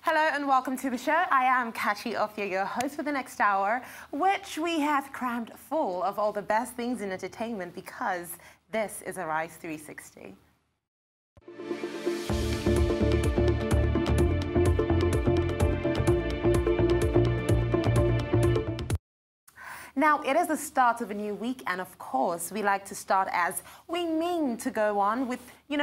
Hello and welcome to the show. I am Kachi Ofia, your host for the next hour, which we have crammed full of all the best things in entertainment because this is Arise 360. Now, it is the start of a new week, and of course, we like to start as we mean to go on with, the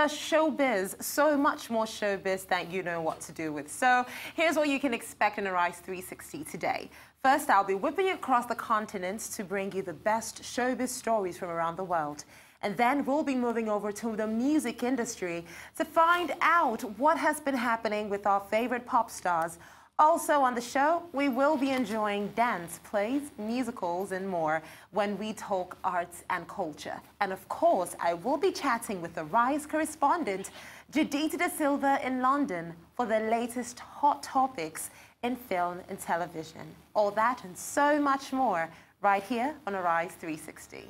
showbiz, so much more showbiz that you know what to do with. So here's what you can expect in Arise 360 today. First, I'll be whipping you across the continents to bring you the best showbiz stories from around the world. And then we'll be moving over to the music industry to find out what has been happening with our favorite pop stars. Also on the show, we will be enjoying dance, plays, musicals, and more when we talk arts and culture. And of course, I will be chatting with the Rise correspondent, Judita Da Silva in London, for the latest hot topics in film and television. All that and so much more right here on Arise 360.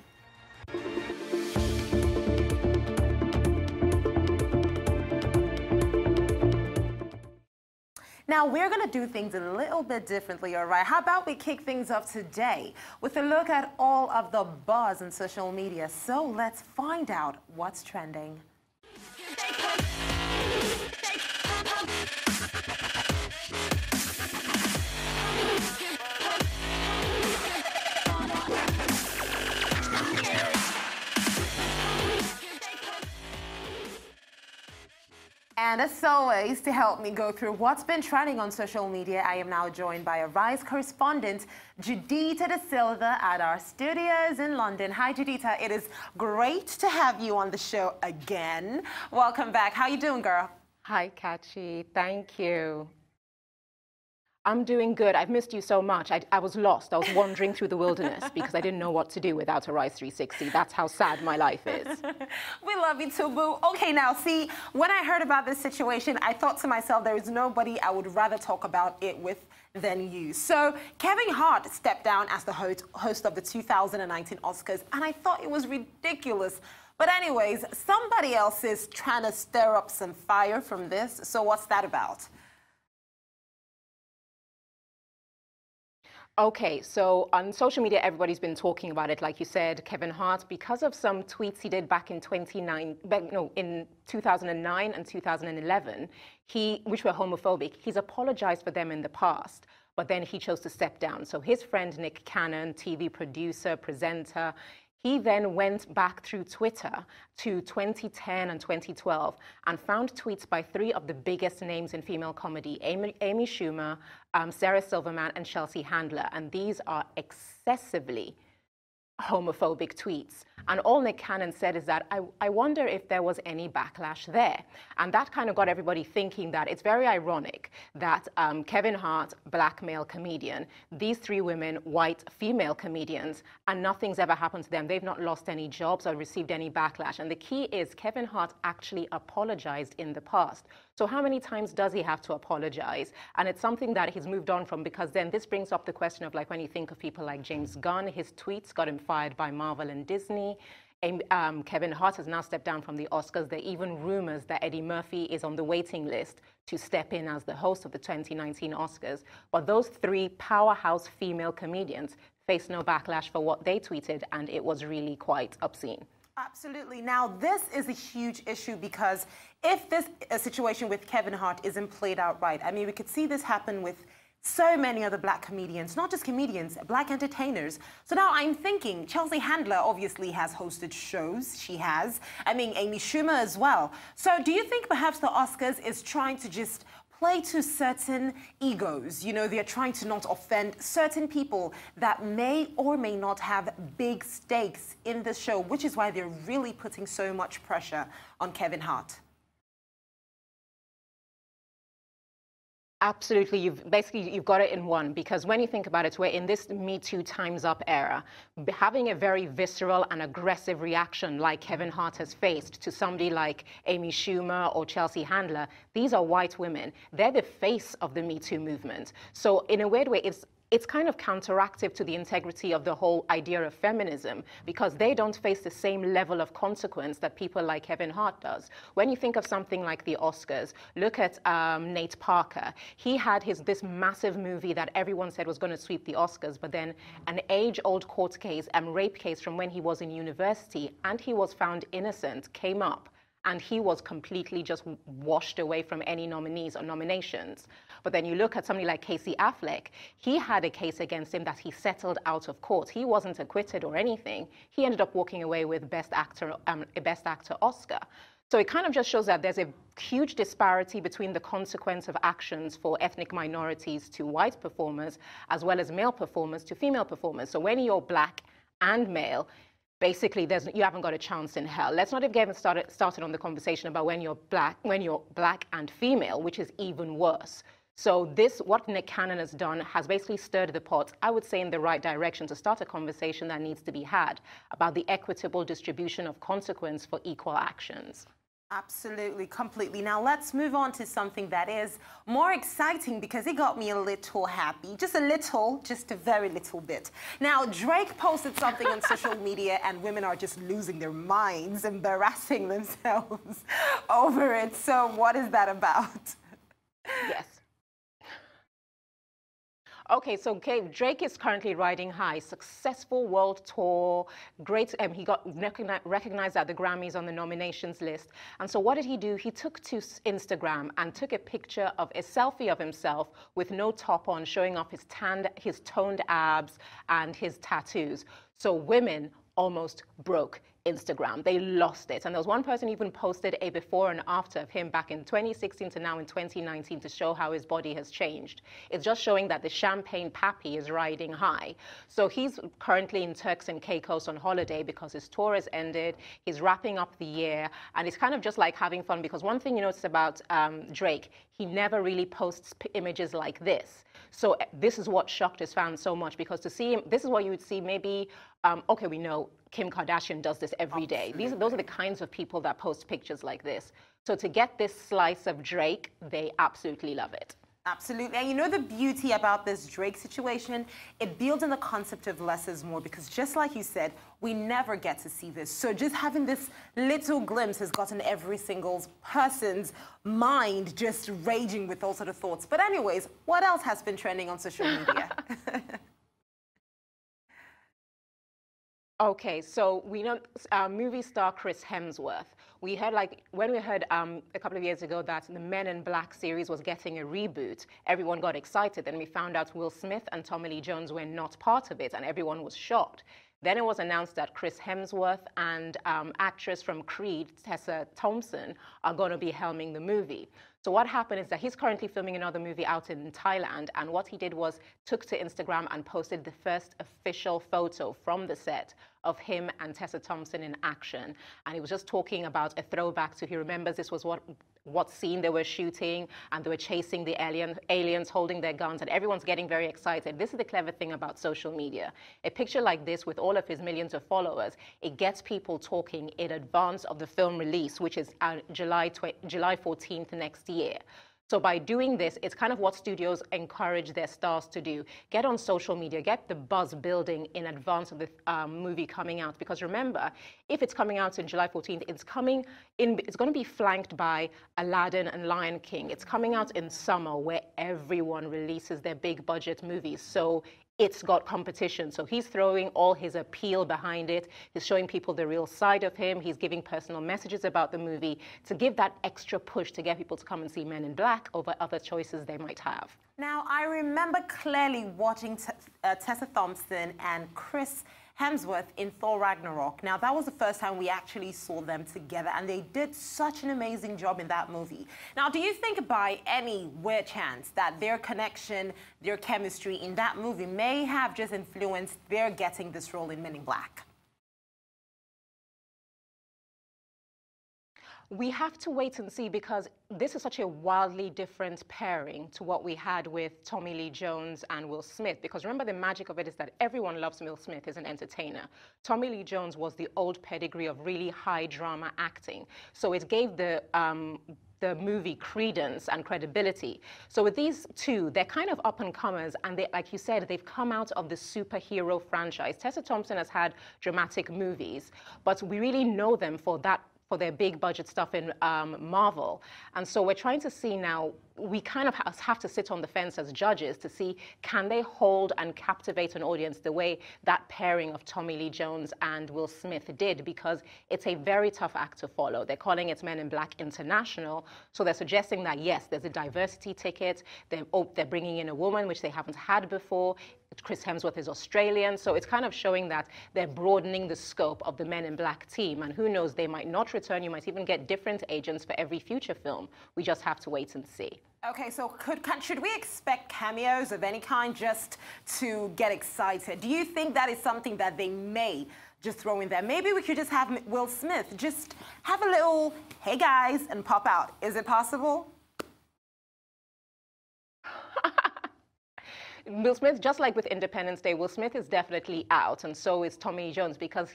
Now, we're going to do things a little bit differently, all right? How about we kick things off today with a look at all of the buzz on social media? So let's find out what's trending. And as always, to help me go through what's been trending on social media, I am now joined by a Rise correspondent, Judita Da Silva, at our studios in London. Hi, Judita. It is great to have you on the show again. Welcome back. How you doing, girl? Hi, Kachi. Thank you. I'm doing good. I've missed you so much. I was lost. I was wandering through the wilderness because I didn't know what to do without Arise 360. That's how sad my life is. We love you too, boo. Okay, now, see, when I heard about this situation, I thought to myself, there is nobody I would rather talk about it with than you. So Kevin Hart stepped down as the host of the 2019 Oscars, and I thought it was ridiculous. But anyways, somebody else is trying to stir up some fire from this. So what's that about? Okay, so on social media, everybody's been talking about it. Like you said, Kevin Hart, because of some tweets he did back in in 2009 and 2011, which were homophobic, he's apologized for them in the past, but then he chose to step down. So his friend Nick Cannon, TV producer, presenter, he then went back through Twitter to 2010 and 2012 and found tweets by three of the biggest names in female comedy, Amy Schumer, Sarah Silverman, and Chelsea Handler. And these are excessively homophobic tweets. And all Nick Cannon said is that, I wonder if there was any backlash there. And that kind of got everybody thinking that it's very ironic that Kevin Hart, black male comedian, these three women, white female comedians, and nothing's ever happened to them. They've not lost any jobs or received any backlash. And the key is Kevin Hart actually apologized in the past. So how many times does he have to apologize? And it's something that he's moved on from, because then this brings up the question of, like, when you think of people like James Gunn, his tweets got him fired by Marvel and Disney. Kevin Hart has now stepped down from the Oscars. There are even rumors that Eddie Murphy is on the waiting list to step in as the host of the 2019 Oscars. But those three powerhouse female comedians faced no backlash for what they tweeted, and it was really quite obscene. Absolutely. Now, this is a huge issue because if this situation with Kevin Hart isn't played out right, I mean, we could see this happen with so many other black comedians, not just comedians, black entertainers. So now I'm thinking, Chelsea Handler obviously has hosted shows. She has. I mean, Amy Schumer as well. So do you think perhaps the Oscars is trying to just play to certain egos? They're trying to not offend certain people that may or may not have big stakes in the show, which is why they're really putting so much pressure on Kevin Hart. Absolutely. You've got it in one, because when you think about it, we're in this Me Too Time's Up era. Having a very visceral and aggressive reaction like Kevin Hart has faced to somebody like Amy Schumer or Chelsea Handler, these are white women. They're the face of the Me Too movement. So in a weird way, it's it's kind of counteractive to the integrity of the whole idea of feminism, because they don't face the same level of consequence that people like Kevin Hart does. When you think of something like the Oscars, look at Nate Parker. He had this massive movie that everyone said was going to sweep the Oscars, but then an age-old court case and rape case from when he was in university, and he was found innocent, came up, and he was completely just washed away from any nominees or nominations. But then you look at somebody like Casey Affleck, he had a case against him that he settled out of court. He wasn't acquitted or anything. He ended up walking away with Best Actor Oscar. So it kind of just shows that there's a huge disparity between the consequence of actions for ethnic minorities to white performers, as well as male performers to female performers. So when you're black and male, basically, you haven't got a chance in hell. Let's not get started on the conversation about when you're black and female, which is even worse. So what Nick Cannon has done has basically stirred the pot, I would say, in the right direction to start a conversation that needs to be had about the equitable distribution of consequence for equal actions. Absolutely, completely. Now let's move on to something that is more exciting, because it got me a little happy. Just a little, just a very little bit. Now, Drake posted something on social media and women are just losing their minds, embarrassing themselves over it. So what is that about? Yes. Okay, so Drake is currently riding high, successful world tour, great, he got recognized at the Grammys on the nominations list. And so what did he do? He took to Instagram and took a picture of a selfie of himself with no top on, showing off his toned abs and his tattoos. So women almost broke Instagram. They lost it. And there was one person even posted a before and after of him back in 2016 to now in 2019 to show how his body has changed. It's just showing that the champagne pappy is riding high. So he's currently in Turks and Caicos on holiday because his tour has ended. He's wrapping up the year, and it's kind of just like having fun, because one thing you notice about Drake, he never really posts images like this. So this is what shocked his fans so much, because to see him, this is what you would see maybe, okay, we know Kim Kardashian does this every day. Those are the kinds of people that post pictures like this. So to get this slice of Drake, they absolutely love it. Absolutely. And you know the beauty about this Drake situation? It builds on the concept of less is more, because just like you said, we never get to see this. So just having this little glimpse has gotten every single person's mind just raging with all sort of thoughts. But anyways, what else has been trending on social media? Okay, so we know movie star Chris Hemsworth. We heard, when we heard a couple of years ago that the Men in Black series was getting a reboot, everyone got excited, and we found out Will Smith and Tommy Lee Jones were not part of it, and everyone was shocked. Then it was announced that Chris Hemsworth and actress from Creed, Tessa Thompson, are going to be helming the movie. So what happened is that he's currently filming another movie out in Thailand, and what he did was took to Instagram and posted the first official photo from the set of him and Tessa Thompson in action. And he was just talking about a throwback to, he remembers this was what scene they were shooting, and they were chasing the aliens holding their guns, and everyone's getting very excited. This is the clever thing about social media. A picture like this with all of his millions of followers, it gets people talking in advance of the film release, which is July 14th next year. So by doing this, it's kind of what studios encourage their stars to do. Get on social media, get the buzz building in advance of the movie coming out. Because remember, if it's coming out in July 14th, it's going to be flanked by Aladdin and Lion King. It's coming out in summer, where everyone releases their big budget movies. So it's got competition. So he's throwing all his appeal behind it. He's showing people the real side of him. He's giving personal messages about the movie to give that extra push to get people to come and see Men in Black over other choices they might have. Now, I remember clearly watching Tessa Thompson and Chris Hemsworth in Thor Ragnarok. Now, that was the first time we actually saw them together, and they did such an amazing job in that movie. Now, do you think by any weird chance that their connection, their chemistry in that movie may have just influenced their getting this role in Men in Black? We have to wait and see because this is such a wildly different pairing to what we had with Tommy Lee Jones and Will Smith. Because remember, the magic of it is that everyone loves Will Smith as an entertainer. Tommy Lee Jones was the old pedigree of really high drama acting. So it gave the movie credence and credibility. So with these two, they're kind of up-and-comers, and they, like you said, they've come out of the superhero franchise. Tessa Thompson has had dramatic movies, but we really know them for their big budget stuff in Marvel. And so we're trying to see now, we kind of have to sit on the fence as judges to see, can they hold and captivate an audience the way that pairing of Tommy Lee Jones and Will Smith did? Because it's a very tough act to follow. They're calling it Men in Black International. So they're suggesting that, yes, there's a diversity ticket. They're bringing in a woman, which they haven't had before. Chris Hemsworth is Australian. So it's kind of showing that they're broadening the scope of the Men in Black team. And who knows, they might not return. You might even get different agents for every future film. We just have to wait and see. Okay, so should we expect cameos of any kind just to get excited? Do you think that is something that they may just throw in there? Maybe we could just have Will Smith just have a little, hey guys, and pop out. Is it possible? Will Smith, just like with Independence Day, Will Smith is definitely out, and so is Tommy Jones, because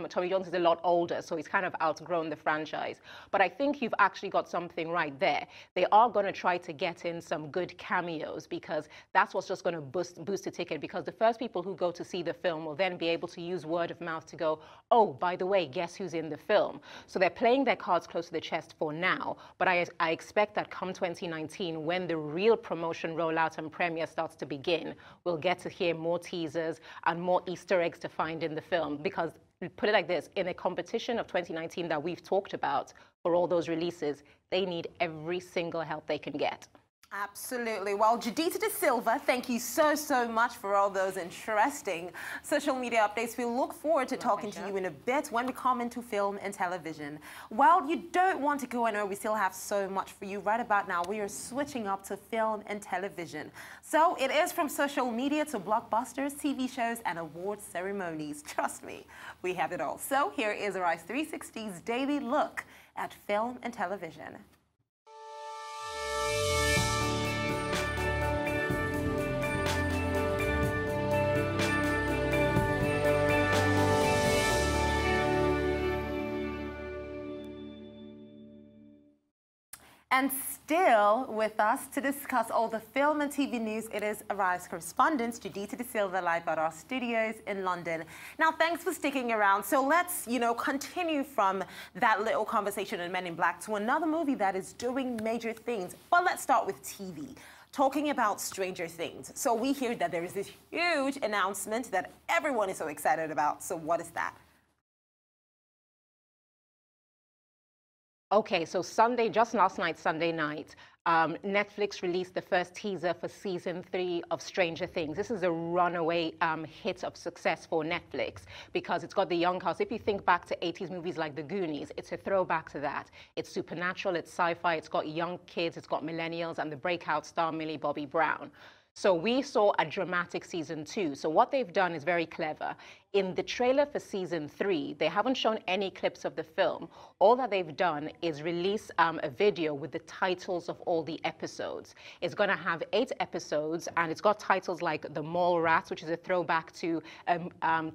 Tommy Jones is a lot older, so he's kind of outgrown the franchise. But I think you've actually got something right there. They are going to try to get in some good cameos, because that's what's just going to boost the ticket, because the first people who go to see the film will then be able to use word of mouth to go, oh, by the way, guess who's in the film? So they're playing their cards close to the chest for now, but I expect that come 2019, when the real promotion rollout and premiere starts to begin, we'll get to hear more teasers and more Easter eggs to find in the film. Because, put it like this, in a competition of 2019 that we've talked about for all those releases, they need every single help they can get. Absolutely. Well, Judita De Silva, thank you so much for all those interesting social media updates. We look forward to talking to you in a bit when we come into film and television. Well, you don't want to go. I know we still have so much for you. Right about now, we are switching up to film and television. So it is from social media to blockbusters, TV shows, and award ceremonies. Trust me, we have it all. So here is Arise 360's daily look at film and television. And still with us to discuss all the film and TV news, it is Arise correspondent Judita De Silva live at our studios in London. Now, thanks for sticking around. So let's, continue from that little conversation in Men in Black to another movie that is doing major things. But let's start with TV. Talking about Stranger Things. So we hear that there is this huge announcement that everyone is so excited about. So what is that? Okay, so just last night, Sunday night, Netflix released the first teaser for season 3 of Stranger Things. This is a runaway hit of success for Netflix because it's got the young cast. If you think back to 80s movies like The Goonies, it's a throwback to that. It's supernatural, it's sci-fi, it's got young kids, it's got millennials, and the breakout star Millie Bobby Brown. So we saw a dramatic season 2. So what they've done is very clever. In the trailer for season 3, they haven't shown any clips of the film. All that they've done is release a video with the titles of all the episodes. It's going to have 8 episodes, and it's got titles like The Mall Rats, which is a throwback to a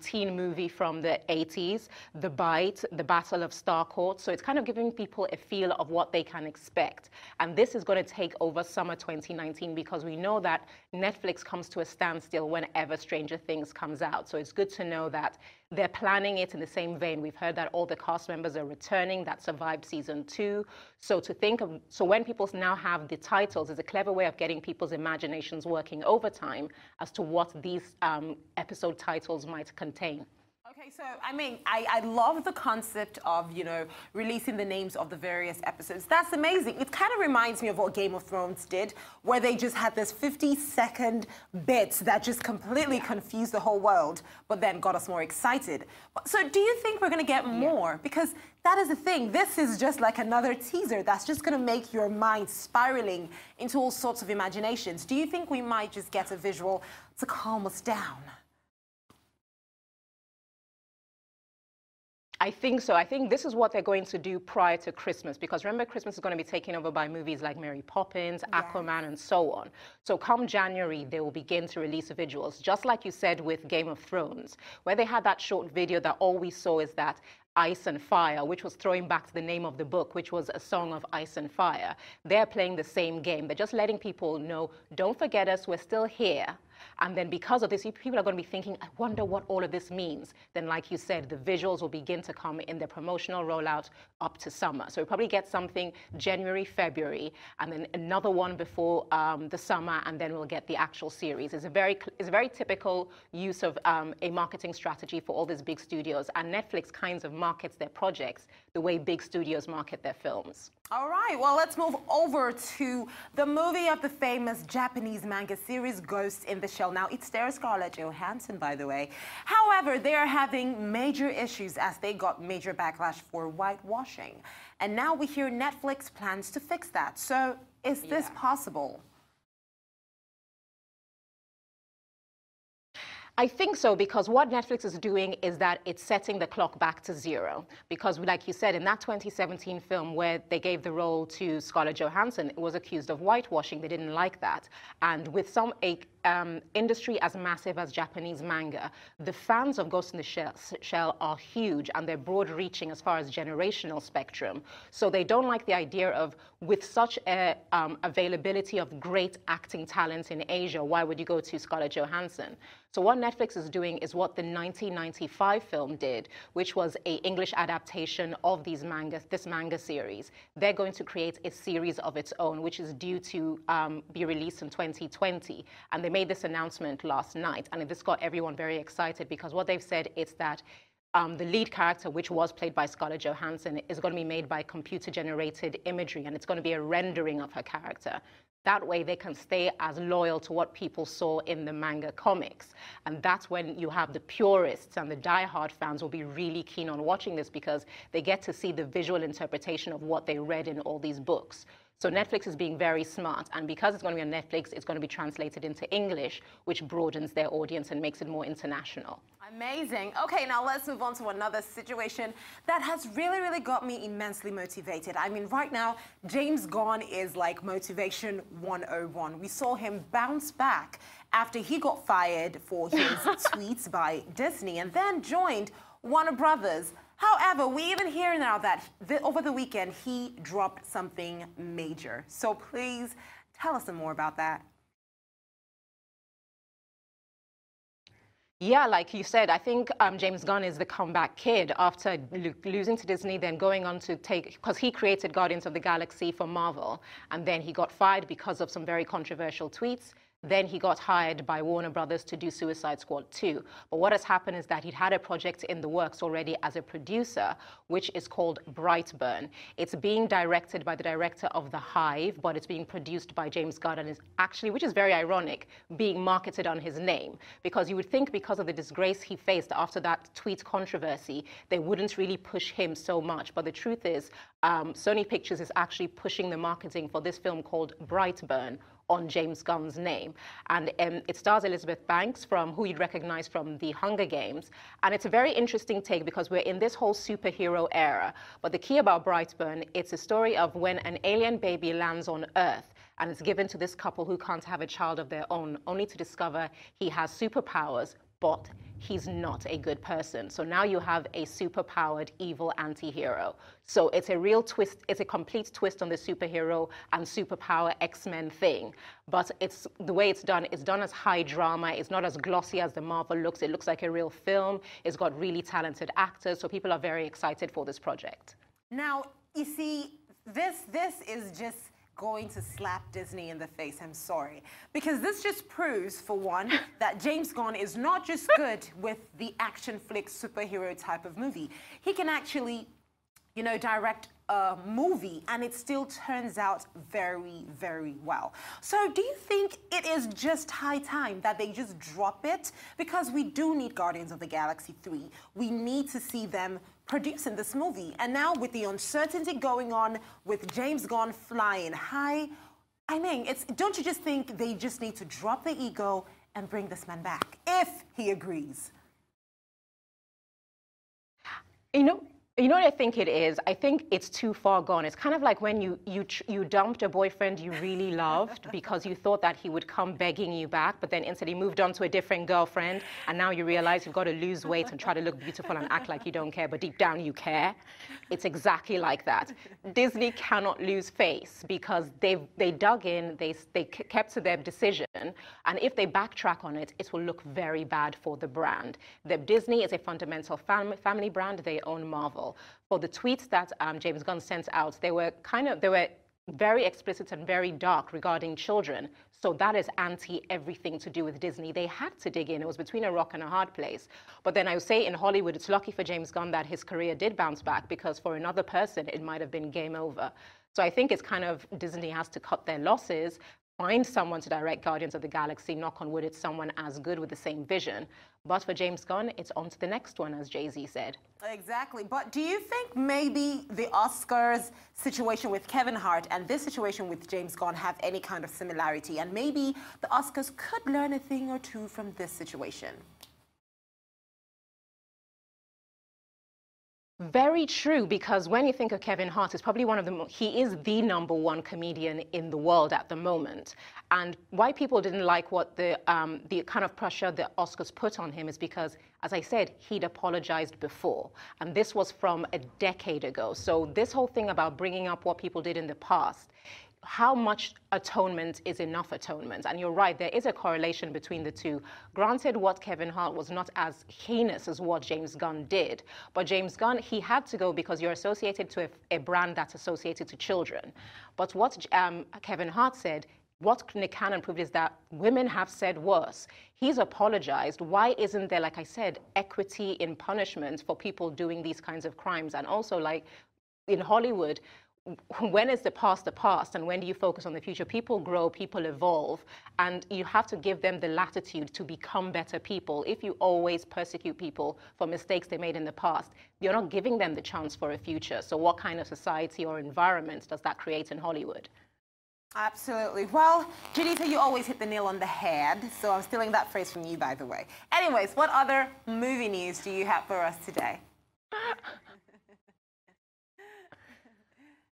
teen movie from the 80s, The Bite, The Battle of Starcourt. So it's kind of giving people a feel of what they can expect. And this is going to take over summer 2019 because we know that Netflix comes to a standstill whenever Stranger Things comes out. So it's good to know that they're planning it in the same vein. We've heard that all the cast members are returning that survived season 2. So when people now have the titles, it's a clever way of getting people's imaginations working overtime as to what these episode titles might contain. Okay, so I love the concept of, releasing the names of the various episodes. That's amazing. It kind of reminds me of what Game of Thrones did, where they just had this 50-second bits that just completely confused the whole world, but then got us more excited. So do you think we're going to get more? Because that is the thing. This is just like another teaser that's just going to make your mind spiraling into all sorts of imaginations. Do you think we might just get a visual to calm us down? I think so. I think this is what they're going to do prior to Christmas, because remember, Christmas is going to be taken over by movies like Mary Poppins, Aquaman, and so on. So come January, they will begin to release visuals, just like you said with Game of Thrones, where they had that short video that all we saw is that Ice and Fire, which was throwing back to the name of the book, which was A Song of Ice and Fire. They're playing the same game. They're just letting people know, don't forget us, we're still here. And then because of this, people are going to be thinking, I wonder what all of this means. Then, like you said, the visuals will begin to come in their promotional rollout up to summer. So we'll probably get something January, February, and then another one before the summer, and then we'll get the actual series. It's a very typical use of a marketing strategy for all these big studios. And Netflix kinds of markets their projects the way big studios market their films. All right, well, let's move over to the movie of the famous Japanese manga series Ghost in the Shell. Now, it stars Scarlett Johansson, by the way. However, they are having major issues as they got major backlash for whitewashing. And now we hear Netflix plans to fix that. So is this possible? I think so, because what Netflix is doing is that it's setting the clock back to zero. Because like you said, in that 2017 film where they gave the role to Scarlett Johansson, it was accused of whitewashing. They didn't like that. And with some industry as massive as Japanese manga, the fans of Ghost in the Shell are huge, and they're broad-reaching as far as generational spectrum. So they don't like the idea of, with such a availability of great acting talent in Asia, why would you go to Scarlett Johansson? So what Netflix is doing is what the 1995 film did, which was an English adaptation of this manga series. They're going to create a series of its own, which is due to be released in 2020. And they made this announcement last night, and this got everyone very excited, because what they've said is that the lead character, which was played by Scarlett Johansson, is going to be made by computer-generated imagery, and it's going to be a rendering of her character. That way they can stay as loyal to what people saw in the manga comics. And that's when you have the purists and the diehard fans will be really keen on watching this, because they get to see the visual interpretation of what they read in all these books. So Netflix is being very smart, and because it's going to be on Netflix, it's going to be translated into English, which broadens their audience and makes it more international. Amazing. Okay, now let's move on to another situation that has really got me immensely motivated. I mean, right now, James Gunn is like motivation 101. We saw him bounce back after he got fired for his tweets by Disney, and then joined Warner Brothers. However, we even hear now that over the weekend, he dropped something major. So please tell us some more about that. Yeah, like you said, I think James Gunn is the comeback kid after losing to Disney, then going on to because he created Guardians of the Galaxy for Marvel, and then he got fired because of some very controversial tweets. Then he got hired by Warner Brothers to do Suicide Squad 2. But what has happened is that he'd had a project in the works already as a producer, which is called Brightburn. It's being directed by the director of The Hive, but it's being produced by James Gunn, and is actually, which is very ironic, being marketed on his name. Because you would think because of the disgrace he faced after that tweet controversy, they wouldn't really push him so much. But the truth is, Sony Pictures is actually pushing the marketing for this film called Brightburn on James Gunn's name. And it stars Elizabeth Banks, who you'd recognize from The Hunger Games. And it's a very interesting take, because we're in this whole superhero era. But the key about Brightburn, it's a story of when an alien baby lands on Earth, and it's given to this couple who can't have a child of their own, only to discover he has superpowers, but he's not a good person. So now you have a superpowered evil anti-hero. So it's a real twist, it's a complete twist on the superhero and superpower X-Men thing. But it's the way it's done as high drama. It's not as glossy as the Marvel looks. It looks like a real film. It's got really talented actors. So people are very excited for this project. Now, you see, this is just going to slap Disney in the face. I'm sorry. Because this just proves, for one, that James Gunn is not just good with the action flick superhero type of movie. He can actually, you know, direct a movie, and it still turns out very well. So do you think it is just high time that they just drop it? Because we do need Guardians of the Galaxy 3. We need to see them producing this movie. And now with the uncertainty going on, with James Gunn flying high, I mean, don't you just think they just need to drop the ego and bring this man back, if he agrees? You know, You know what I think it is? I think it's too far gone. It's kind of like when you dumped a boyfriend you really loved because you thought that he would come begging you back, but then instead he moved on to a different girlfriend, and now you realize you've got to lose weight and try to look beautiful and act like you don't care, but deep down you care. It's exactly like that. Disney cannot lose face because they dug in, they kept to their decision, and if they backtrack on it, it will look very bad for the brand. Disney is a fundamental family brand. They own Marvel. For the tweets that James Gunn sent out, they were very explicit and very dark regarding children. So that is anti everything to do with Disney. They had to dig in. It was between a rock and a hard place. But then I would say in Hollywood, it's lucky for James Gunn that his career did bounce back, because for another person, it might have been game over. So I think it's kind of Disney has to cut their losses, find someone to direct Guardians of the Galaxy. Knock on wood, it's someone as good with the same vision. But for James Gunn, it's on to the next one, as Jay-Z said. Exactly. But do you think maybe the Oscars situation with Kevin Hart and this situation with James Gunn have any kind of similarity? And maybe the Oscars could learn a thing or two from this situation? Very true, because when you think of Kevin Hart, he's probably he is the #1 comedian in the world at the moment. And why people didn't like what the kind of pressure the Oscars put on him is because, as I said, he'd apologized before. And this was from a decade ago. So this whole thing about bringing up what people did in the past, how much atonement is enough atonement? And you're right, there is a correlation between the two. Granted, what Kevin Hart was not as heinous as what James Gunn did, but James Gunn, he had to go because you're associated to a brand that's associated to children. But what Kevin Hart said, what Nick Cannon proved is that women have said worse. He's apologized. Why isn't there, like I said, equity in punishment for people doing these kinds of crimes? And also, like in Hollywood, when is the past, and when do you focus on the future? People grow, people evolve, and you have to give them the latitude to become better people. If you always persecute people for mistakes they made in the past, you're not giving them the chance for a future. So what kind of society or environment does that create in Hollywood? Absolutely. Well, Judita, you always hit the nail on the head, so I'm stealing that phrase from you, by the way. Anyways, what other movie news do you have for us today?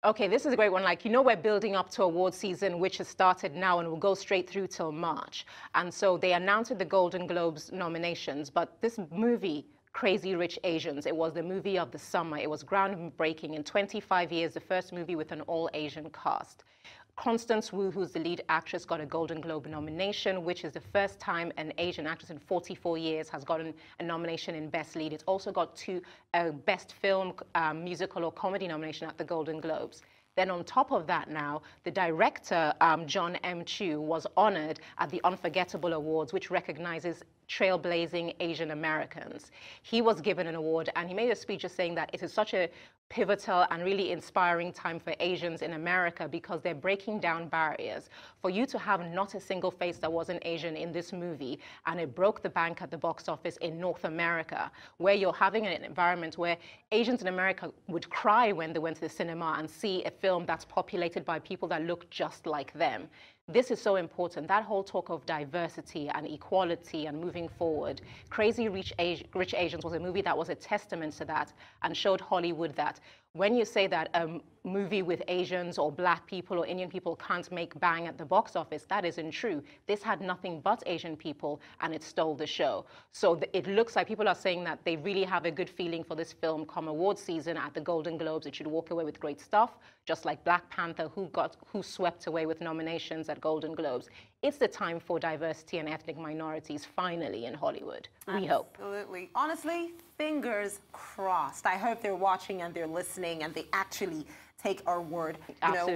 Okay, this is a great one. Like, you know, we're building up to award season, which has started now and will go straight through till March. And so they announced the Golden Globes nominations, but this movie, Crazy Rich Asians, it was the movie of the summer. It was groundbreaking. In 25 years, the first movie with an all-Asian cast. Constance Wu, who's the lead actress, got a Golden Globe nomination, which is the first time an Asian actress in 44 years has gotten a nomination in Best Lead. It's also got two Best Film, Musical or Comedy nomination at the Golden Globes. Then on top of that now, the director, John M. Chu, was honored at the Unforgettable Awards, which recognizes trailblazing Asian Americans. He was given an award, and he made a speech just saying that it is such a pivotal and really inspiring time for Asians in America because they're breaking down barriers. For you to have not a single face that wasn't Asian in this movie, and it broke the bank at the box office in North America, where you're having an environment where Asians in America would cry when they went to the cinema and see a film that's populated by people that look just like them. This is so important. That whole talk of diversity and equality and moving forward. Crazy Rich Asians was a movie that was a testament to that and showed Hollywood that when you say that a movie with Asians or Black people or Indian people can't make bang at the box office, that isn't true. This had nothing but Asian people, and it stole the show. So it looks like people are saying that they really have a good feeling for this film come award season at the Golden Globes. It should walk away with great stuff, just like Black Panther, who swept away with nominations at Golden Globes. It's the time for diversity and ethnic minorities finally in Hollywood. We hope. Absolutely. Honestly, fingers crossed. I hope they're watching and they're listening and they actually take our word,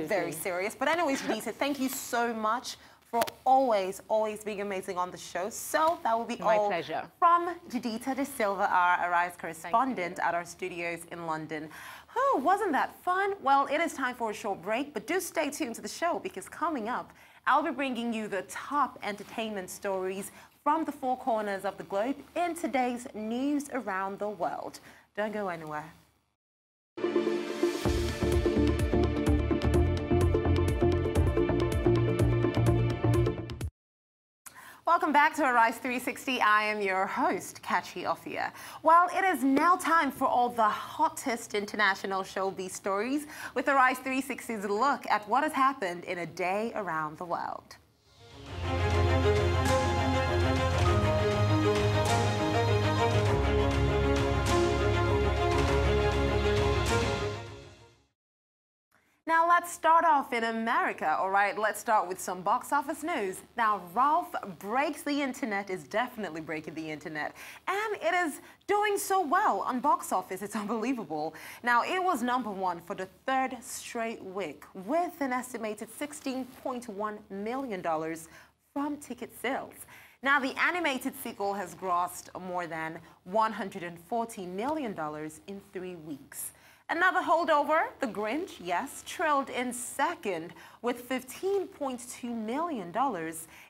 very serious. But anyways, Judita, thank you so much for always being amazing on the show. So that will be my all pleasure. From Judita De Silva, our Arise correspondent at our studios in London. Oh, wasn't that fun? Well, it is time for a short break, but do stay tuned to the show because coming up, I'll be bringing you the top entertainment stories from the four corners of the globe in today's news around the world. Don't go anywhere. Welcome back to Arise 360. I am your host, Kachi Ophia. Well, it is now time for all the hottest international showbiz stories with Arise 360's look at what has happened in a day around the world. Now let's start off in America, all right? Let's start with some box office news. Now, Ralph Breaks the Internet is definitely breaking the internet, and it is doing so well on box office. It's unbelievable. Now, it was #1 for the third straight week with an estimated $16.1 million from ticket sales. Now, the animated sequel has grossed more than $140 million in 3 weeks. Another holdover, The Grinch, yes, trailed in second with $15.2 million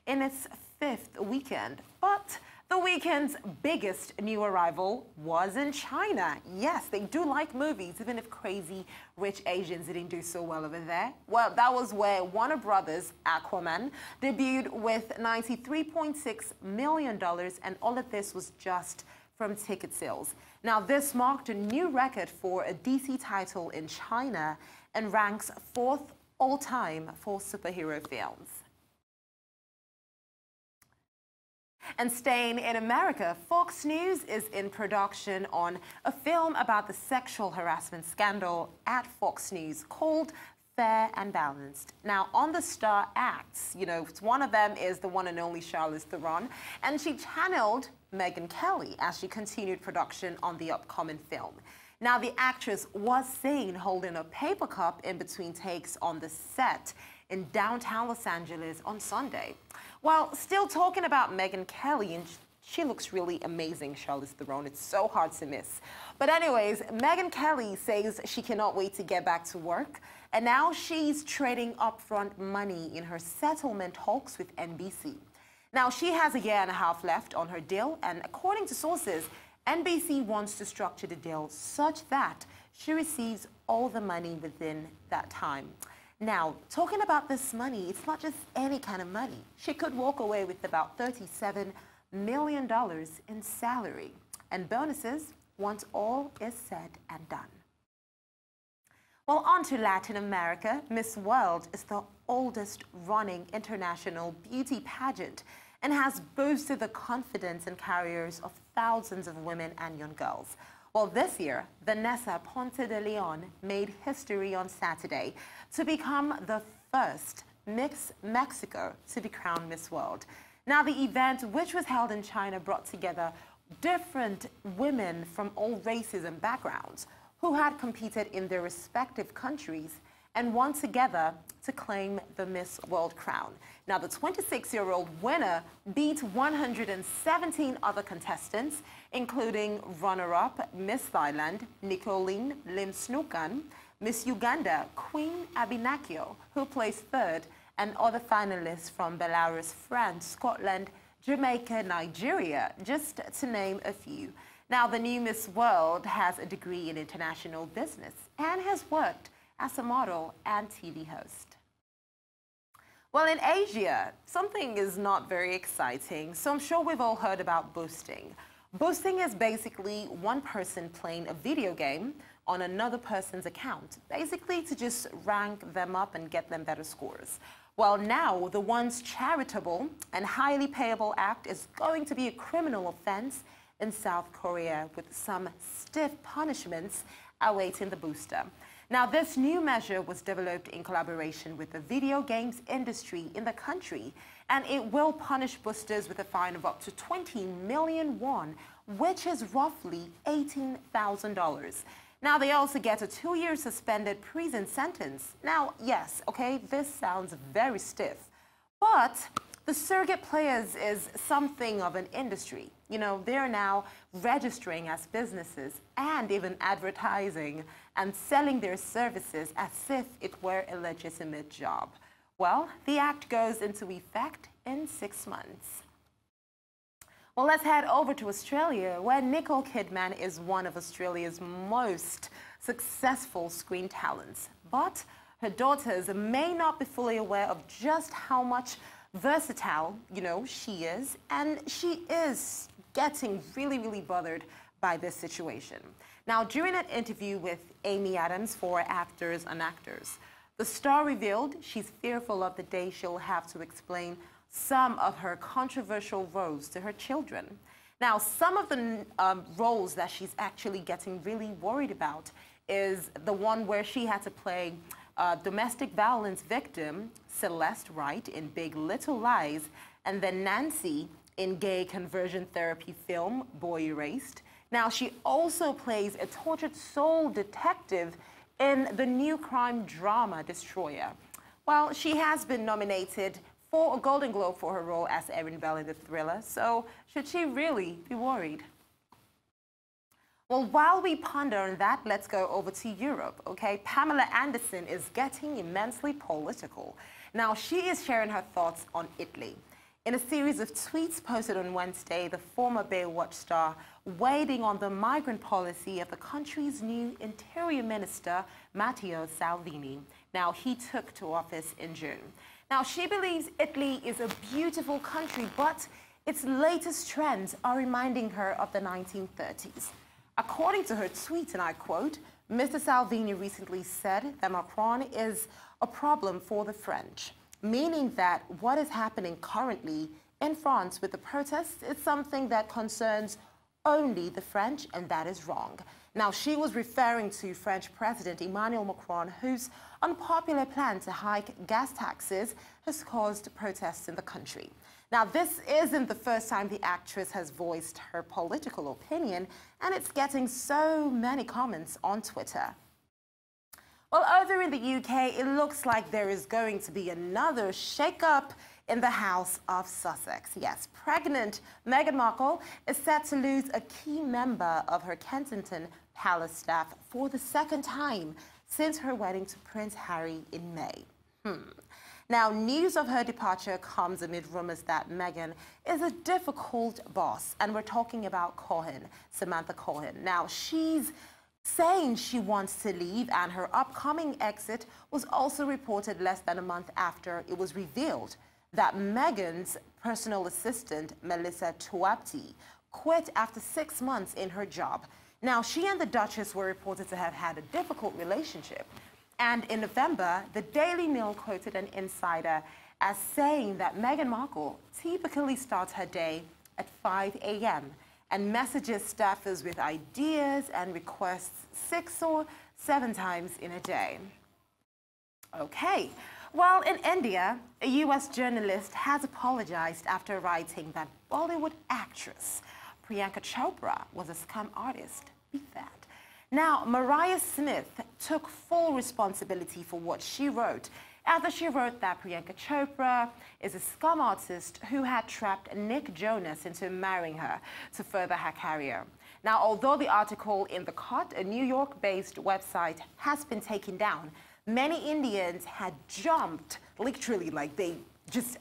in its 5th weekend. But the weekend's biggest new arrival was in China. Yes, they do like movies, even if Crazy Rich Asians didn't do so well over there. Well, that was where Warner Brothers' Aquaman debuted with $93.6 million, and all of this was just from ticket sales. Now, this marked a new record for a DC title in China and ranks 4th all-time for superhero films. And staying in America, Fox News is in production on a film about the sexual harassment scandal at Fox News called Fair and Balanced. Now, on the star acts, one of them is the one and only Charlize Theron, and she channeled Megyn Kelly as she continued production on the upcoming film. Now, the actress was seen holding a paper cup in between takes on the set in downtown Los Angeles on Sunday. While still talking about Megyn Kelly, and she looks really amazing, Charlize Theron. It's so hard to miss. But anyways, Megyn Kelly says she cannot wait to get back to work. And now she's trading upfront money in her settlement talks with NBC. Now, she has a 1.5 years left on her deal. And according to sources, NBC wants to structure the deal such that she receives all the money within that time. Now, talking about this money, it's not just any kind of money. She could walk away with about $37 million in salary and bonuses once all is said and done. Well, on to Latin America. Miss World is the oldest running international beauty pageant and has boosted the confidence and careers of thousands of women and young girls. Well, this year, Vanessa Ponce de Leon made history on Saturday to become the first Miss Mexico to be crowned Miss World. Now, the event, which was held in China, brought together different women from all races and backgrounds who had competed in their respective countries and won together to claim the Miss World crown. Now, the 26-year-old winner beat 117 other contestants, including runner-up Miss Thailand, Nicolene Limsnukan, Miss Uganda, Queen Abinakio, who placed 3rd, and other finalists from Belarus, France, Scotland, Jamaica, Nigeria, just to name a few. Now, the new Miss World has a degree in international business and has worked as a model and TV host. Well, in Asia, something is not very exciting, so I'm sure we've all heard about boosting. Boosting is basically one person playing a video game on another person's account, basically to just rank them up and get them better scores. Well, now the once charitable and highly payable act is going to be a criminal offense in South Korea, with some stiff punishments awaiting the booster. Now, this new measure was developed in collaboration with the video games industry in the country, and it will punish boosters with a fine of up to 20 million won, which is roughly $18,000. Now, they also get a 2-year suspended prison sentence. Now, yes, okay, this sounds very stiff, but the surrogate players is something of an industry. They're now registering as businesses and even advertising and selling their services as if it were a legitimate job. Well, the act goes into effect in 6 months. Well, let's head over to Australia, where Nicole Kidman is one of Australia's most successful screen talents. But her daughters may not be fully aware of just how much Versatile, she is, and she is getting really, really bothered by this situation. Now, during an interview with Amy Adams for Actors and Actors, the star revealed she's fearful of the day she'll have to explain some of her controversial roles to her children. Now, some of the roles that she's actually getting really worried about is the one where she had to play domestic violence victim Celeste Wright in Big Little Lies, and then Nancy in gay conversion therapy film Boy Erased. Now, she also plays a tortured soul detective in the new crime drama Destroyer. Well, she has been nominated for a Golden Globe for her role as Erin Bell in the thriller, so should she really be worried? Well, while we ponder on that, let's go over to Europe, okay? Pamela Anderson is getting immensely political. Now, she is sharing her thoughts on Italy. In a series of tweets posted on Wednesday, the former Baywatch star weighed in on the migrant policy of the country's new Interior Minister, Matteo Salvini. Now, he took to office in June. Now, she believes Italy is a beautiful country, but its latest trends are reminding her of the 1930s. According to her tweet, and I quote, Mr. Salvini recently said that Macron is a problem for the French, meaning that what is happening currently in France with the protests is something that concerns only the French, and that is wrong. Now, she was referring to French President Emmanuel Macron, whose unpopular plan to hike gas taxes has caused protests in the country. Now, this isn't the first time the actress has voiced her political opinion, and it's getting so many comments on Twitter. Well, over in the UK, it looks like there is going to be another shake-up in the House of Sussex. Yes, pregnant Meghan Markle is set to lose a key member of her Kensington Palace staff for the second time since her wedding to Prince Harry in May. Now, news of her departure comes amid rumors that Meghan is a difficult boss, and we're talking about Samantha Cohen. Now, she's saying she wants to leave, and her upcoming exit was also reported less than a month after it was revealed that Meghan's personal assistant, Melissa Tuapti, quit after 6 months in her job. Now, she and the Duchess were reported to have had a difficult relationship. And in November, the Daily Mail quoted an insider as saying that Meghan Markle typically starts her day at 5 a.m. and messages staffers with ideas and requests 6 or 7 times in a day. Okay. Well, in India, a U.S. journalist has apologized after writing that Bollywood actress Priyanka Chopra was a scam artist. Beat that. Now, Mariah Smith took full responsibility for what she wrote after she wrote that Priyanka Chopra is a scam artist who had trapped Nick Jonas into marrying her to further her career. Now, although the article in The Cut, a New York-based website, has been taken down, many Indians had jumped, literally, like they just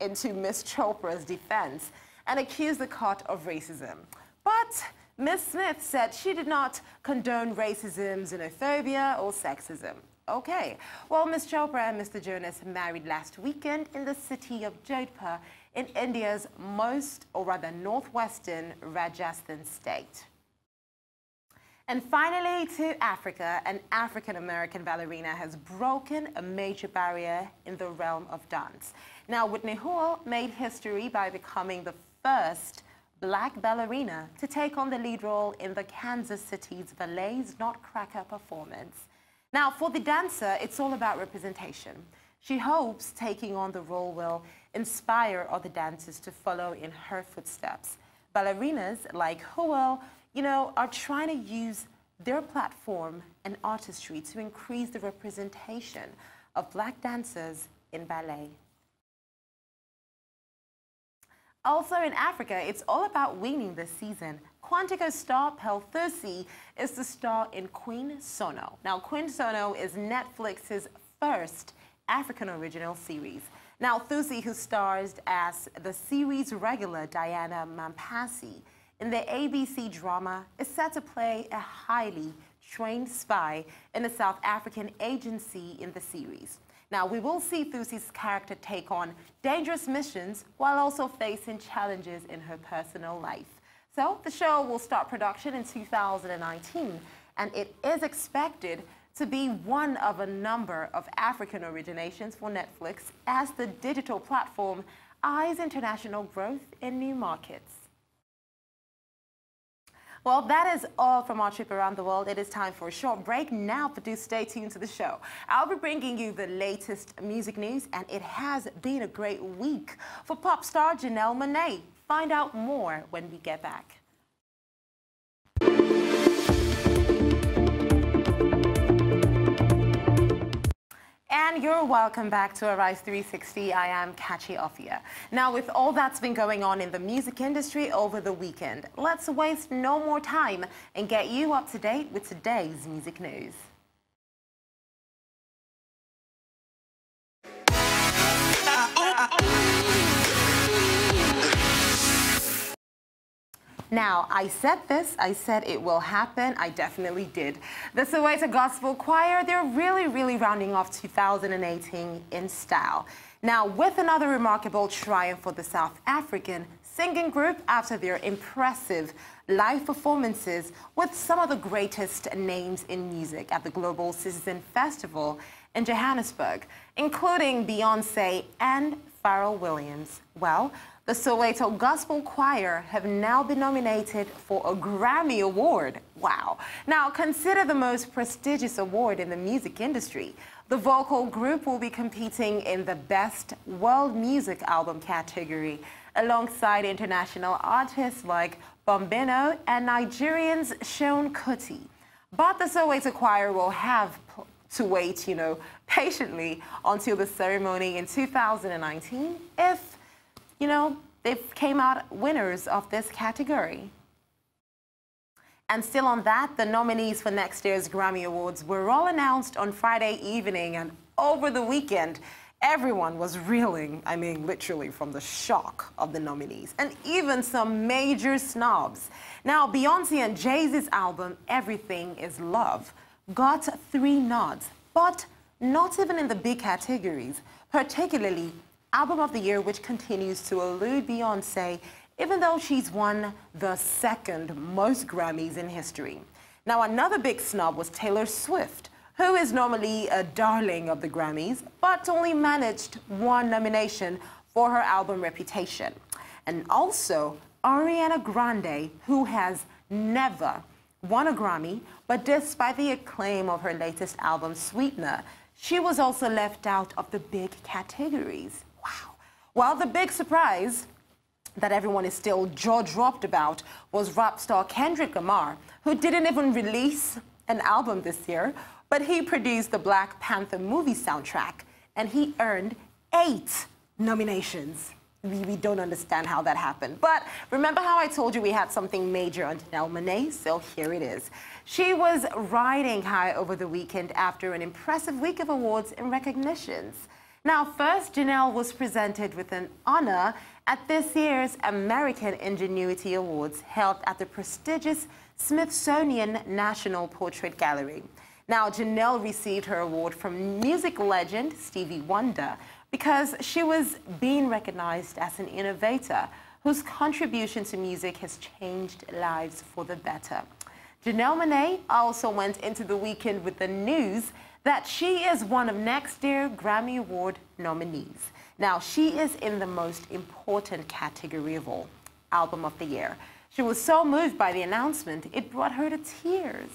into Miss Chopra's defense and accused The Cut of racism. But Ms. Smith said she did not condone racism, xenophobia, or sexism. Okay, well, Ms. Chopra and Mr. Jonas married last weekend in the city of Jodhpur in India's northwestern Rajasthan state. And finally, to Africa, an African-American ballerina has broken a major barrier in the realm of dance. Now, Whitney Hoole made history by becoming the first Black ballerina to take on the lead role in the Kansas City's Ballet's Nutcracker performance. Now, for the dancer, it's all about representation. She hopes taking on the role will inspire other dancers to follow in her footsteps. Ballerinas like Hoole, are trying to use their platform and artistry to increase the representation of Black dancers in ballet. Also in Africa, it's all about winning this season. Quantico star Pel Thusi is the star in Queen Sono. Now, Queen Sono is Netflix's first African original series. Now, Thusi, who stars as the series regular Diana Mampasi in the ABC drama, is set to play a highly trained spy in a South African agency in the series. Now, we will see Thusi's character take on dangerous missions while also facing challenges in her personal life. So, the show will start production in 2019, and it is expected to be one of a number of African originations for Netflix as the digital platform eyes international growth in new markets. Well, that is all from our trip around the world. It is time for a short break now, but do stay tuned to the show. I'll be bringing you the latest music news, and it has been a great week for pop star Janaelle Monae. Find out more when we get back. And you're welcome back to Arise 360. I am Kachi Ofia. Now, with all that's been going on in the music industry over the weekend, let's waste no more time and get you up to date with today's music news. Now, I said it will happen. I definitely did. The Soweto Gospel Choir, they're really rounding off 2018 in style. Now, with another remarkable triumph for the South African singing group after their impressive live performances with some of the greatest names in music at the Global Citizen Festival in Johannesburg, including Beyoncé and Pharrell Williams. Well, the Soweto Gospel Choir have now been nominated for a Grammy Award. Wow. Now, consider the most prestigious award in the music industry. The vocal group will be competing in the Best World Music Album category, alongside international artists like Bombino and Nigerians Seun Kuti. But the Soweto Choir will have to wait, patiently until the ceremony in 2019 if they came out winners of this category. And still on that, the nominees for next year's Grammy Awards were all announced on Friday evening, and over the weekend, everyone was reeling, literally from the shock of the nominees, and even some major snubs. Now, Beyoncé and Jay-Z's album, Everything Is Love, got 3 nods, but not even in the big categories, particularly Album of the Year, which continues to elude Beyoncé, even though she's won the 2nd most Grammys in history. Now, another big snub was Taylor Swift, who is normally a darling of the Grammys, but only managed 1 nomination for her album Reputation. And also, Ariana Grande, who has never won a Grammy, but despite the acclaim of her latest album, Sweetener, she was also left out of the big categories. Wow. Well, the big surprise that everyone is still jaw-dropped about was rap star Kendrick Lamar, who didn't even release an album this year, but he produced the Black Panther movie soundtrack, and he earned 8 nominations. We don't understand how that happened. But remember how I told you we had something major on Janaelle Monae? So here it is. She was riding high over the weekend after an impressive week of awards and recognitions. Now, first, Janaelle was presented with an honor at this year's American Ingenuity Awards held at the prestigious Smithsonian National Portrait Gallery. Now, Janaelle received her award from music legend Stevie Wonder because she was being recognized as an innovator whose contribution to music has changed lives for the better. Janaelle Monae also went into the weekend with the news that she is one of next year's Grammy Award nominees. Now, she is in the most important category of all, Album of the Year. She was so moved by the announcement, it brought her to tears.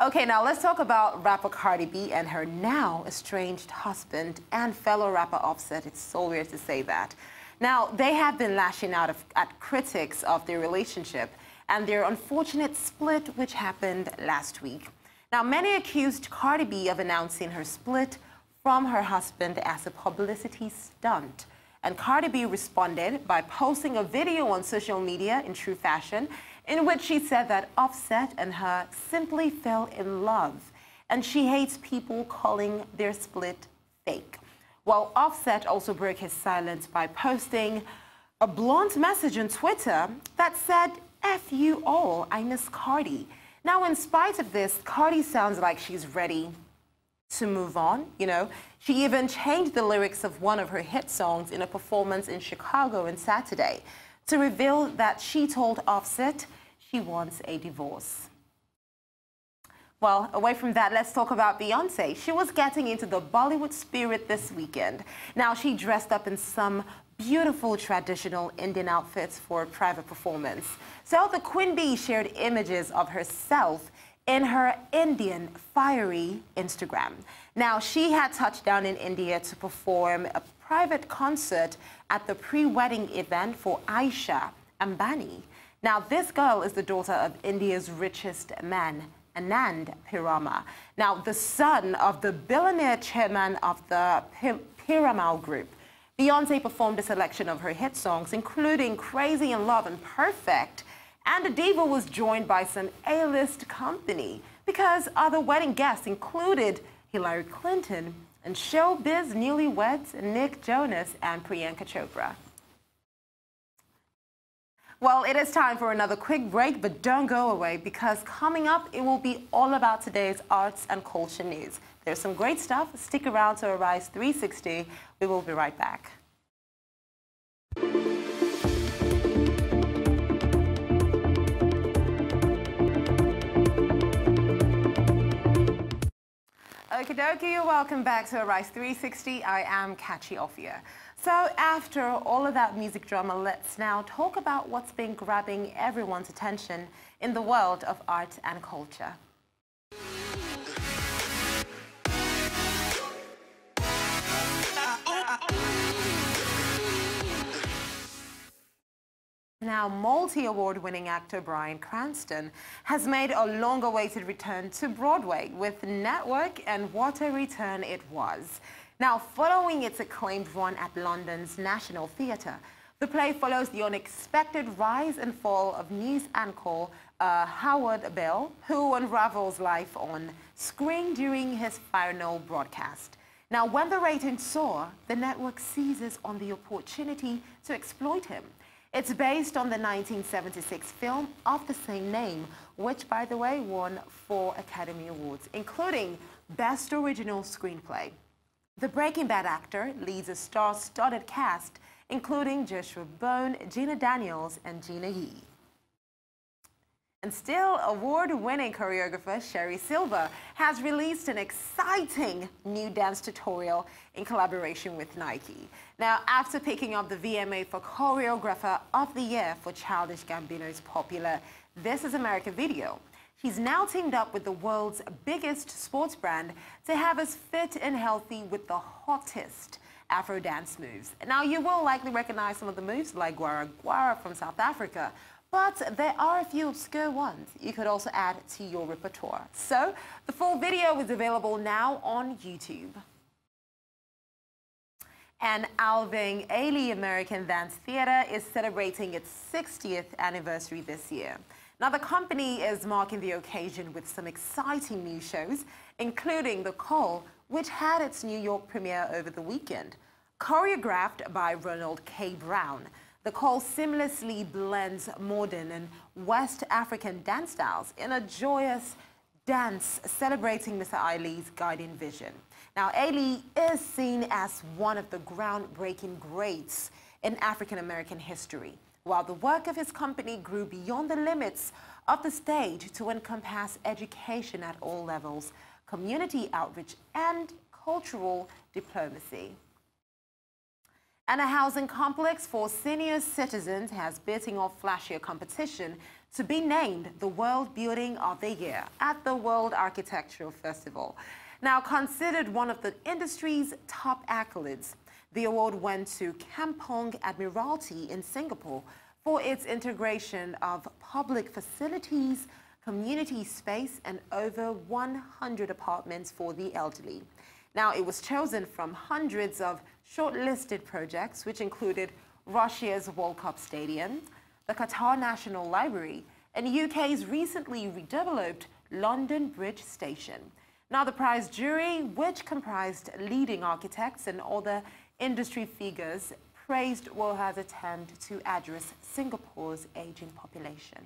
Okay, now let's talk about rapper Cardi B and her now estranged husband and fellow rapper Offset. It's so weird to say that. Now, they have been lashing out at critics of their relationship and their unfortunate split, which happened last week. Now, many accused Cardi B of announcing her split from her husband as a publicity stunt. And Cardi B responded by posting a video on social media in true fashion in which she said that Offset and her simply fell in love, and she hates people calling their split fake. While Offset also broke his silence by posting a blunt message on Twitter that said, "F you all, I miss Cardi." Now, in spite of this, Cardi sounds like she's ready to move on, you know. She even changed the lyrics of one of her hit songs in a performance in Chicago on Saturday to reveal that she told Offset she wants a divorce. Well, away from that, let's talk about Beyonce. She was getting into the Bollywood spirit this weekend. Now, she dressed up in some beautiful traditional Indian outfits for a private performance. So the Queen Bee shared images of herself in her Indian fiery Instagram. Now, she had touched down in India to perform a private concert at the pre-wedding event for Aisha Ambani. Now, this girl is the daughter of India's richest man, Anand Piramal. Now, the son of the billionaire chairman of the Piramal Group. Beyonce performed a selection of her hit songs, including Crazy in Love and Perfect, and the diva was joined by some A-list company because other wedding guests included Hillary Clinton and showbiz newlyweds Nick Jonas and Priyanka Chopra. Well, it is time for another quick break, but don't go away because coming up, it will be all about today's arts and culture news. There's some great stuff. Stick around to Arise 360. We will be right back. Okie dokie, welcome back to Arise 360. I am Kachi Ophia. So after all of that music drama, let's now talk about what's been grabbing everyone's attention in the world of art and culture. Now, multi-award-winning actor Bryan Cranston has made a long-awaited return to Broadway with Network, and what a return it was. Now, following its acclaimed run at London's National Theatre, the play follows the unexpected rise and fall of news anchor Howard Bell, who unravels life on screen during his final broadcast. Now, when the ratings soar, the network seizes on the opportunity to exploit him. It's based on the 1976 film of the same name, which, by the way, won 4 Academy Awards, including Best Original Screenplay. The Breaking Bad actor leads a star-studded cast, including Joshua Bone, Gina Daniels, and Gina Yee. And still, award-winning choreographer Sherry Silver has released an exciting new dance tutorial in collaboration with Nike. Now, after picking up the VMA for Choreographer of the Year for Childish Gambino's popular This Is America video, she's now teamed up with the world's biggest sports brand to have us fit and healthy with the hottest Afro dance moves. Now, you will likely recognize some of the moves like Guara Guara from South Africa, but there are a few obscure ones you could also add to your repertoire. So, the full video is available now on YouTube. And Alvin Ailey American Dance Theatre is celebrating its 60th anniversary this year. Now, the company is marking the occasion with some exciting new shows, including The Call, which had its New York premiere over the weekend. Choreographed by Ronald K. Brown, The Call seamlessly blends modern and West African dance styles in a joyous dance celebrating Mr. Ailey's guiding vision. Now, Ailey is seen as one of the groundbreaking greats in African-American history, while the work of his company grew beyond the limits of the stage to encompass education at all levels, community outreach, and cultural diplomacy. And a housing complex for senior citizens has beaten off flashier competition to be named the World Building of the Year at the World Architectural Festival. Now, considered one of the industry's top accolades, the award went to Kampong Admiralty in Singapore for its integration of public facilities, community space, and over 100 apartments for the elderly. Now, it was chosen from hundreds of shortlisted projects, which included Russia's World Cup Stadium, the Qatar National Library, and UK's recently redeveloped London Bridge Station. Now, the prize jury, which comprised leading architects and other industry figures, praised Woha's attempt to address Singapore's aging population.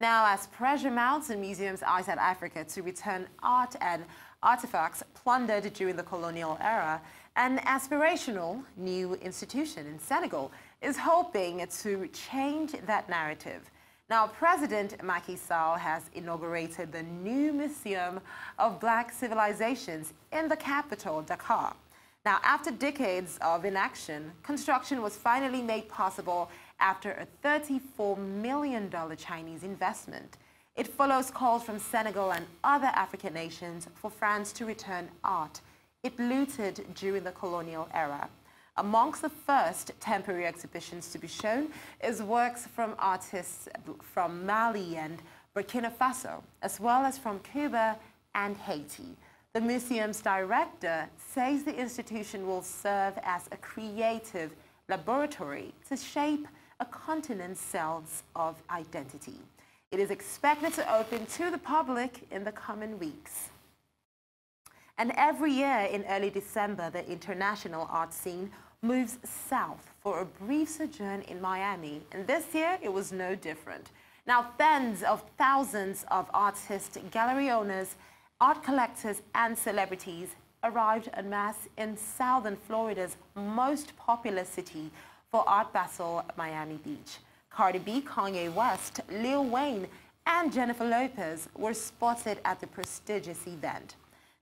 Now, as pressure mounts in museums outside Africa to return art and artifacts plundered during the colonial era, an aspirational new institution in Senegal is hoping to change that narrative. Now, President Macky Sall has inaugurated the new Museum of Black Civilizations in the capital, Dakar. Now, after decades of inaction, construction was finally made possible after a $34 million Chinese investment. It follows calls from Senegal and other African nations for France to return art it looted during the colonial era. Amongst the first temporary exhibitions to be shown is works from artists from Mali and Burkina Faso, as well as from Cuba and Haiti. The museum's director says the institution will serve as a creative laboratory to shape a continent's sense of identity. It is expected to open to the public in the coming weeks. And every year in early December, the international art scene moves south for a brief sojourn in Miami. And this year, it was no different. Now, tens of thousands of artists, gallery owners, art collectors, and celebrities arrived en masse in southern Florida's most popular city for Art Basel, Miami Beach. Cardi B, Kanye West, Lil Wayne, and Jennifer Lopez were spotted at the prestigious event.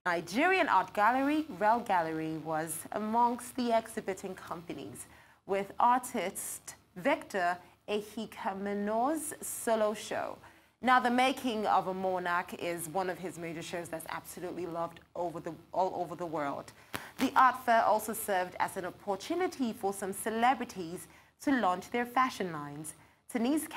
Nigerian art gallery, Rel Gallery, was amongst the exhibiting companies, with artist Victor Ehikamenor's solo show. Now, The Making of a Monarch is one of his major shows that's absolutely loved all over the world. The art fair also served as an opportunity for some celebrities to launch their fashion lines. Tenise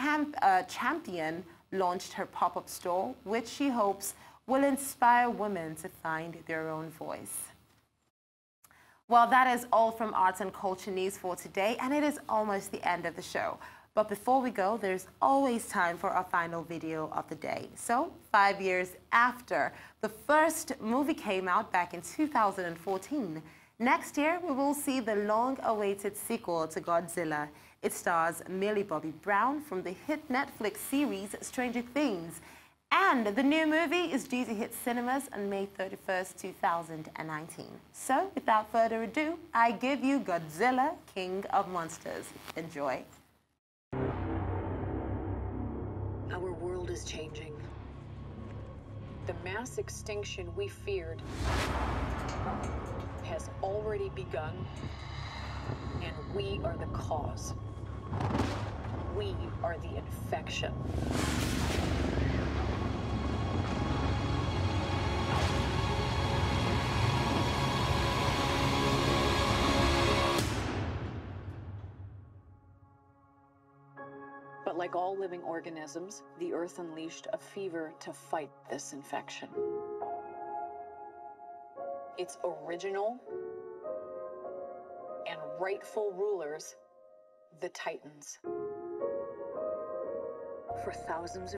Champion launched her pop-up store, which she hopes will inspire women to find their own voice. Well, that is all from Arts and Culture News for today, and it is almost the end of the show. But before we go, there's always time for our final video of the day. So, 5 years after the first movie came out back in 2014, next year we will see the long-awaited sequel to Godzilla. It stars Millie Bobby Brown from the hit Netflix series Stranger Things. And the new movie is due to hit cinemas on May 31st, 2019. So, without further ado, I give you Godzilla, King of Monsters. Enjoy. Our world is changing. The mass extinction we feared has already begun, and we are the cause. We are the infection. But like all living organisms, the Earth unleashed a fever to fight this infection. Its original and rightful rulers, the Titans. For thousands of